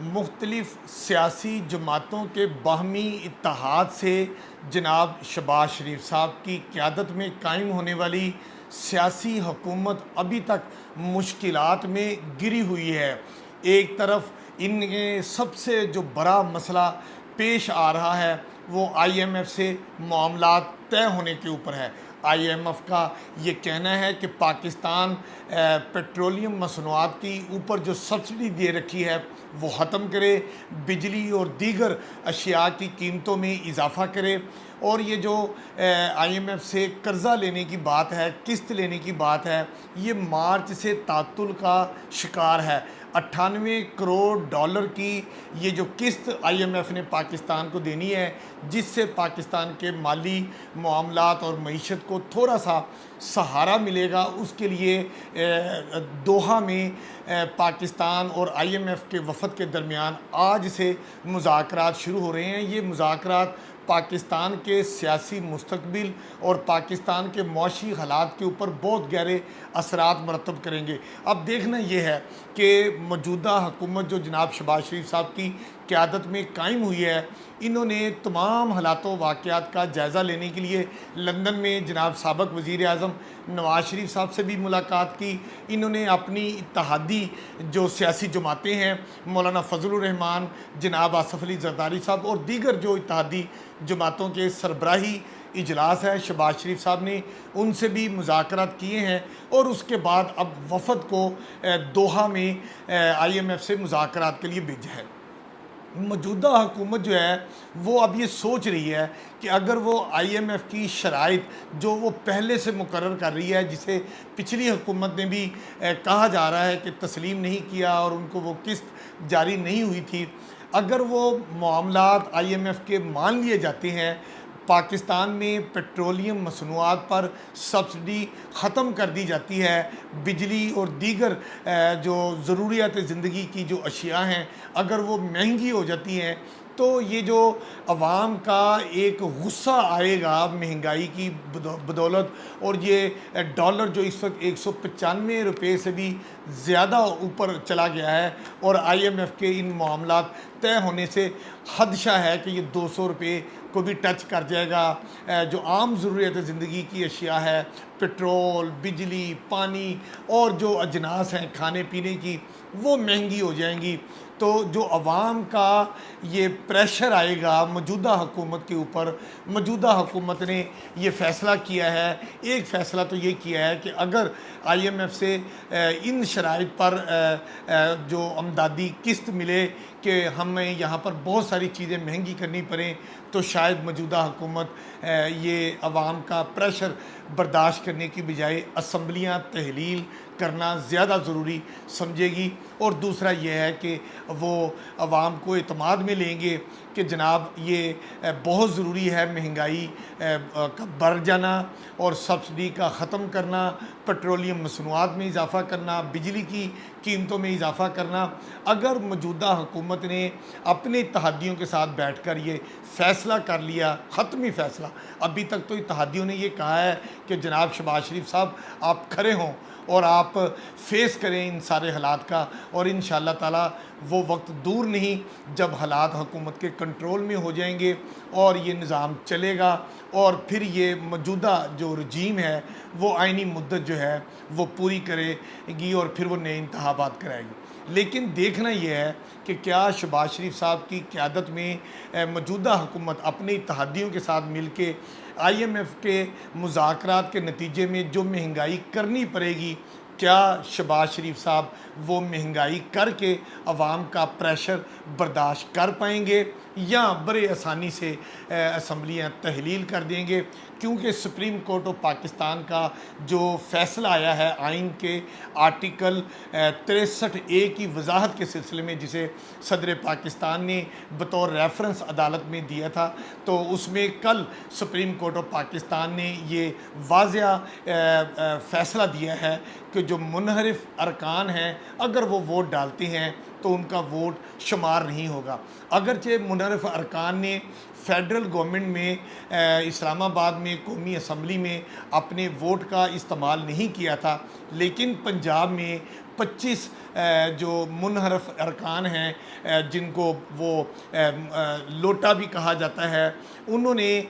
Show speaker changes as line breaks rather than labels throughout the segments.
مختلف سیاسی جماعتوں کے باہمی اتحاد سے جناب شہباز شریف صاحب کی قیادت میں قائم ہونے والی سیاسی حکومت ابھی تک مشکلات میں گری ہوئی ہے۔ ایک طرف ان کے سب سے جو بڑا مسئلہ پیش آ رہا ہے وہ آئی ایم ایف سے معاملات طے ہونے کے اوپر ہے۔ آئی ایم ایف کا یہ کہنا ہے کہ پاکستان پیٹرولیم مصنوعات کی اوپر جو سبسڈی دے رکھی ہے وہ ختم کرے، بجلی اور دیگر اشیاء کی قیمتوں میں اضافہ کرے، اور یہ جو آئی ایم ایف سے قرضہ لینے کی بات ہے، قسط لینے کی بات ہے، یہ مارچ سے تعطل کا شکار ہے۔ 98 کروڑ ڈالر کی یہ جو قسط آئی ایم ایف نے پاکستان کو دینی ہے، جس سے پاکستان کے مالی معاملات اور معیشت کو تھوڑا سا سہارا ملے گا، اس کے لیے دوحہ میں پاکستان اور آئی ایم ایف کے وفد کے درمیان آج سے مذاکرات شروع ہو رہے ہیں۔ یہ مذاکرات پاکستان کے سیاسی مستقبل اور پاکستان کے معاشی حالات کے اوپر بہت گہرے اثرات مرتب کریں گے۔ اب دیکھنا یہ ہے کہ موجودہ حکومت جو جناب شہباز شریف صاحب کی قیادت میں قائم ہوئی ہے، انہوں نے تمام حالات و واقعات کا جائزہ لینے کے لیے لندن میں جناب سابق وزیر اعظم نواز شریف صاحب سے بھی ملاقات کی۔ انہوں نے اپنی اتحادی جو سیاسی جماعتیں ہیں، مولانا فضل الرحمان، جناب آصف علی زرداری صاحب اور دیگر جو اتحادی جماعتوں کے سربراہی اجلاس ہے، شہباز شریف صاحب نے ان سے بھی مذاکرات کیے ہیں، اور اس کے بعد اب وفد کو دوحہ میں آئی ایم ایف سے مذاکرات کے لیے بھیجا ہے۔ موجودہ حکومت جو ہے وہ اب یہ سوچ رہی ہے کہ اگر وہ آئی ایم ایف کی شرائط جو وہ پہلے سے مقرر کر رہی ہے، جسے پچھلی حکومت نے بھی کہا جا رہا ہے کہ تسلیم نہیں کیا اور ان کو وہ قسط جاری نہیں ہوئی تھی، اگر وہ معاملات آئی ایم ایف کے مان لیے جاتے ہیں، پاکستان میں پیٹرولیم مصنوعات پر سبسڈی ختم کر دی جاتی ہے، بجلی اور دیگر جو ضروریات زندگی کی جو اشیاء ہیں اگر وہ مہنگی ہو جاتی ہیں، تو یہ جو عوام کا ایک غصہ آئے گا مہنگائی کی بدولت، اور یہ ڈالر جو اس وقت 195 روپے سے بھی زیادہ اوپر چلا گیا ہے، اور آئی ایم ایف کے ان معاملات طے ہونے سے خدشہ ہے کہ یہ 200 روپے کو بھی ٹچ کر جائے گا۔ جو عام ضروریات زندگی کی اشیاء ہے، پٹرول، بجلی، پانی اور جو اجناس ہیں کھانے پینے کی، وہ مہنگی ہو جائیں گی۔ تو جو عوام کا یہ پریشر آئے گا موجودہ حکومت کے اوپر، موجودہ حکومت نے یہ فیصلہ کیا ہے، ایک فیصلہ تو یہ کیا ہے کہ اگر آئی ایم ایف سے ان شرائط پر جو امدادی قسط ملے کہ ہمیں یہاں پر بہت ساری چیزیں مہنگی کرنی پڑیں، تو شاید موجودہ حکومت یہ عوام کا پریشر برداشت کرنے کی بجائے اسمبلیاں تحلیل کرنا زیادہ ضروری سمجھے گی، اور دوسرا یہ ہے کہ وہ عوام کو اعتماد میں لیں گے کہ جناب یہ بہت ضروری ہے مہنگائی کا بڑھ جانا اور سبسڈی کا ختم کرنا، پیٹرولیم مصنوعات میں اضافہ کرنا، بجلی کی قیمتوں میں اضافہ کرنا۔ اگر موجودہ حکومت نے اپنے اتحادیوں کے ساتھ بیٹھ کر یہ فیصلہ کر لیا، حتمی فیصلہ، ابھی تک تو اتحادیوں نے یہ کہا ہے کہ جناب شہباز شریف صاحب آپ کھڑے ہوں اور آپ فیس کریں ان سارے حالات کا، اور انشاءاللہ تعالی وہ وقت دور نہیں جب حالات حکومت کے کنٹرول میں ہو جائیں گے اور یہ نظام چلے گا، اور پھر یہ موجودہ جو رجیم ہے وہ آئینی مدت جو ہے وہ پوری کرے گی اور پھر وہ نئے انتخابات کرائے گی۔ لیکن دیکھنا یہ ہے کہ کیا شہباز شریف صاحب کی قیادت میں موجودہ حکومت اپنے اتحادیوں کے ساتھ مل کے آئی ایم ایف کے مذاکرات کے نتیجے میں جو مہنگائی کرنی پڑے گی، کیا شہباز شریف صاحب وہ مہنگائی کر کے عوام کا پریشر برداشت کر پائیں گے، یا بڑے آسانی سے اسمبلیاں تحلیل کر دیں گے؟ کیونکہ سپریم کورٹ آف پاکستان کا جو فیصلہ آیا ہے آئین کے آرٹیکل 63A کی وضاحت کے سلسلے میں، جسے صدر پاکستان نے بطور ریفرنس عدالت میں دیا تھا، تو اس میں کل سپریم کورٹ آف پاکستان نے یہ واضح فیصلہ دیا ہے کہ جو منحرف ارکان ہیں اگر وہ ووٹ ڈالتے ہیں تو ان کا ووٹ شمار نہیں ہوگا۔ اگرچہ منحرف ارکان نے فیڈرل گورنمنٹ میں اسلام آباد میں قومی اسمبلی میں اپنے ووٹ کا استعمال نہیں کیا تھا، لیکن پنجاب میں 25 جو منحرف ارکان ہیں جن کو وہ لوٹا بھی کہا جاتا ہے، انہوں نے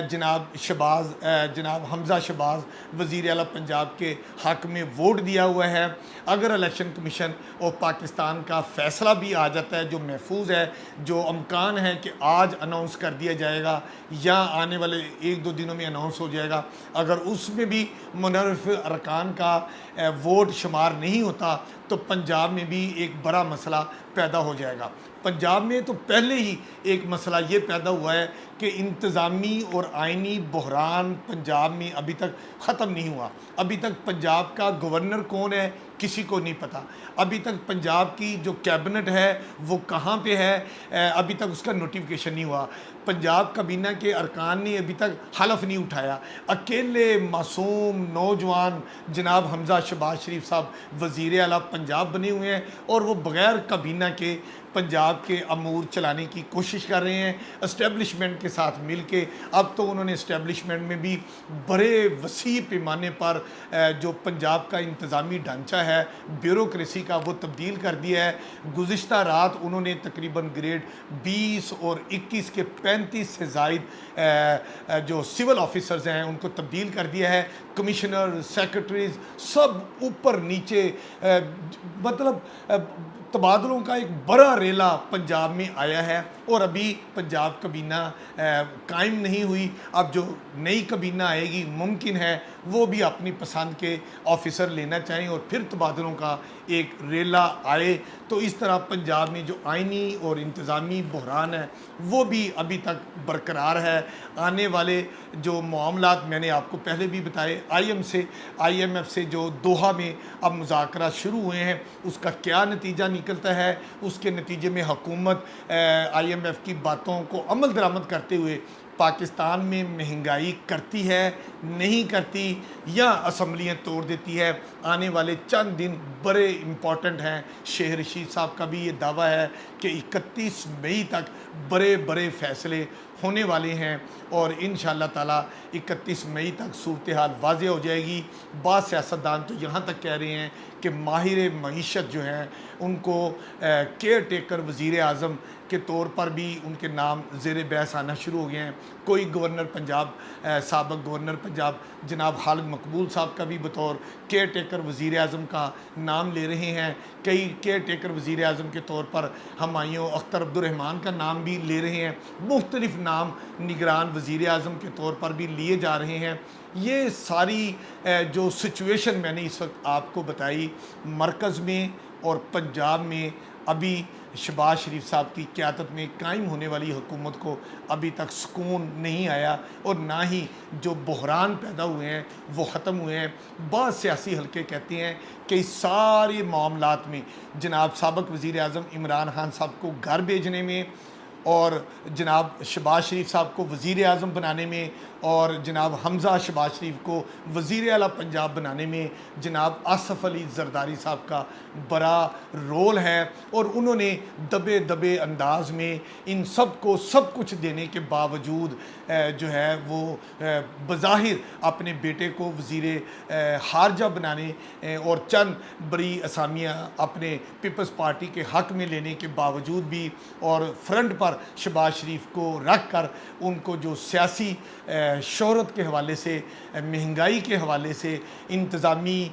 جناب حمزہ شہباز وزیر اعلیٰ پنجاب کے حق میں ووٹ دیا ہوا ہے۔ اگر الیکشن کمیشن آف پاکستان کا فیصلہ بھی آ جاتا ہے جو محفوظ ہے، جو امکان ہے کہ آج اناؤنس کر دیا جائے گا یا آنے والے 1-2 دنوں میں اناؤنس ہو جائے گا، اگر اس میں بھی منحرف ارکان کا ووٹ شمار نہیں ہوتا تو پنجاب میں بھی ایک بڑا مسئلہ پیدا ہو جائے گا۔ پنجاب میں تو پہلے ہی ایک مسئلہ یہ پیدا ہوا ہے کہ انتظامی اور آئینی بحران پنجاب میں ابھی تک ختم نہیں ہوا۔ ابھی تک پنجاب کا گورنر کون ہے کسی کو نہیں پتہ، ابھی تک پنجاب کی جو کیبنٹ ہے وہ کہاں پہ ہے، ابھی تک اس کا نوٹیفیکیشن نہیں ہوا۔ پنجاب کابینہ کے ارکان نے ابھی تک حلف نہیں اٹھایا۔ اکیلے معصوم نوجوان جناب حمزہ شہباز شریف صاحب وزیر اعلیٰ پنجاب بنے ہوئے ہیں اور وہ بغیر کابینہ کے پنجاب کے امور چلانے کی کوشش کر رہے ہیں اسٹیبلشمنٹ کے ساتھ مل کے۔ اب تو انہوں نے اسٹیبلشمنٹ میں بھی بڑے وسیع پیمانے پر جو پنجاب کا انتظامی ڈھانچہ ہے بیوروکریسی کا وہ تبدیل کر دیا ہے۔ گزشتہ رات انہوں نے تقریباً گریڈ 20 اور 21 کے 35 سے زائد جو سول آفیسرز ہیں ان کو تبدیل کر دیا ہے۔ کمشنر، سیکرٹریز سب اوپر نیچے، مطلب تبادلوں کا ایک بڑا ریلا پنجاب میں آیا ہے اور ابھی پنجاب کابینہ قائم نہیں ہوئی۔ اب جو نئی کابینہ آئے گی ممکن ہے وہ بھی اپنی پسند کے آفیسر لینا چاہیں اور پھر تبادلوں کا ایک ریلا آئے، تو اس طرح پنجاب میں جو آئینی اور انتظامی بحران ہے وہ بھی ابھی تک برقرار ہے۔ آنے والے جو معاملات میں نے آپ کو پہلے بھی بتائے، آئی ایم ایف سے جو دوحہ میں اب مذاکرات شروع ہوئے ہیں اس کا کیا نتیجہ نکلتا ہے، اس کے نتیجے میں حکومت آئی ایم ایف کی باتوں کو عمل درآمد کرتے ہوئے پاکستان میں مہنگائی کرتی ہے نہیں کرتی یا اسمبلیاں توڑ دیتی ہے۔ آنے والے چند دن بڑے امپورٹنٹ ہیں۔ شیخ رشید صاحب کا بھی یہ دعویٰ ہے کہ 31 مئی تک بڑے بڑے فیصلے ہونے والے ہیں اور انشاءاللہ تعالیٰ 31 مئی تک صورتحال واضح ہو جائے گی۔ بعض سیاستدان تو یہاں تک کہہ رہے ہیں کہ ماہر معیشت جو ہیں ان کو کیئر ٹیکر وزیر اعظم کے طور پر بھی ان کے نام زیر بحث آنا شروع ہو گئے ہیں۔ کوئی گورنر پنجاب، سابق گورنر پنجاب جناب خالد مقبول صاحب کا بھی بطور کیئر ٹیکر وزیر اعظم کا نام لے رہے ہیں۔ کئی کیئر ٹیکر وزیر اعظم کے طور پر ہمایوں اختر عبد الرحمن کا نام بھی لے رہے ہیں۔ مختلف نام نگران وزیر اعظم کے طور پر بھی لیے جا رہے ہیں۔ یہ ساری جو سچویشن میں نے اس وقت آپ کو بتائی، مرکز میں اور پنجاب میں ابھی شہباز شریف صاحب کی قیادت میں قائم ہونے والی حکومت کو ابھی تک سکون نہیں آیا اور نہ ہی جو بحران پیدا ہوئے ہیں وہ ختم ہوئے ہیں۔ بعض سیاسی حلقے کہتے ہیں کہ اس سارے معاملات میں جناب سابق وزیر اعظم عمران خان صاحب کو گھر بھیجنے میں اور جناب شہباز شریف صاحب کو وزیر اعظم بنانے میں اور جناب حمزہ شہباز شریف کو وزیر اعلیٰ پنجاب بنانے میں جناب آصف علی زرداری صاحب کا بڑا رول ہے، اور انہوں نے دبے دبے انداز میں ان سب کو سب کچھ دینے کے باوجود جو ہے وہ بظاہر اپنے بیٹے کو وزیر خارجہ بنانے اور چند بڑی اسامیاں اپنے پیپلز پارٹی کے حق میں لینے کے باوجود بھی اور فرنٹ پر شہباز شریف کو رکھ کر ان کو جو سیاسی شہرت کے حوالے سے، مہنگائی کے حوالے سے، انتظامی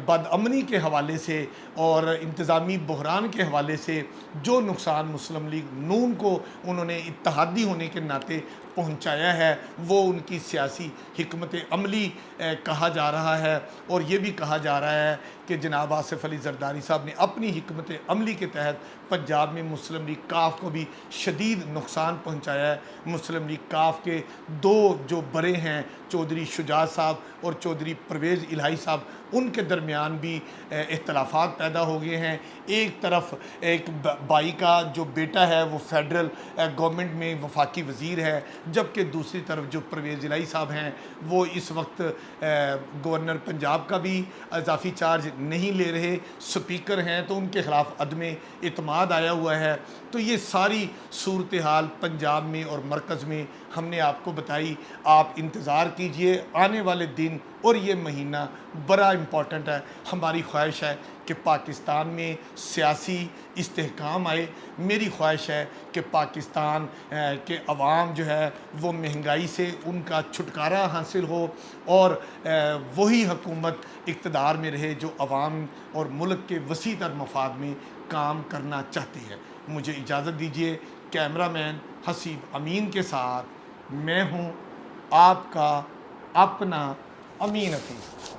بدامنی کے حوالے سے اور انتظامی بحران کے حوالے سے جو نقصان مسلم لیگ نون کو انہوں نے اتحادی ہونے کے ناطے پہنچایا ہے وہ ان کی سیاسی حکمت عملی کہا جا رہا ہے۔ اور یہ بھی کہا جا رہا ہے کہ جناب آصف علی زرداری صاحب نے اپنی حکمت عملی کے تحت پنجاب میں مسلم لیگ کاف کو بھی شدید نقصان پہنچایا ہے۔ مسلم لیگ کاف کے دو جو بڑے ہیں چودھری شجاعت صاحب اور چودھری پرویز الہی صاحب، ان کے درمیان بھی اختلافات پیدا ہو گئے ہیں۔ ایک طرف ایک بائی کا جو بیٹا ہے وہ فیڈرل گورنمنٹ میں وفاقی وزیر ہے، جبکہ دوسری طرف جو پرویز الہی صاحب ہیں وہ اس وقت گورنر پنجاب کا بھی اضافی چارج نہیں لے رہے، سپیکر ہیں، تو ان کے خلاف عدم اعتماد آیا ہوا ہے۔ تو یہ ساری صورتحال پنجاب میں اور مرکز میں ہم نے آپ کو بتائی۔ آپ انتظار کیجئے، آنے والے دن اور یہ مہینہ بڑا امپورٹنٹ ہے۔ ہماری خواہش ہے کہ کہ پاکستان میں سیاسی استحکام آئے. میری خواہش ہے کہ پاکستان کے عوام جو ہے وہ مہنگائی سے ان کا چھٹکارا حاصل ہو اور وہی حکومت اقتدار میں رہے جو عوام اور ملک کے وسیع تر مفاد میں کام کرنا چاہتی ہے. مجھے اجازت دیجیے. کیمرہ مین حسیب امین کے ساتھ میں ہوں آپ کا اپنا امین حفیظ.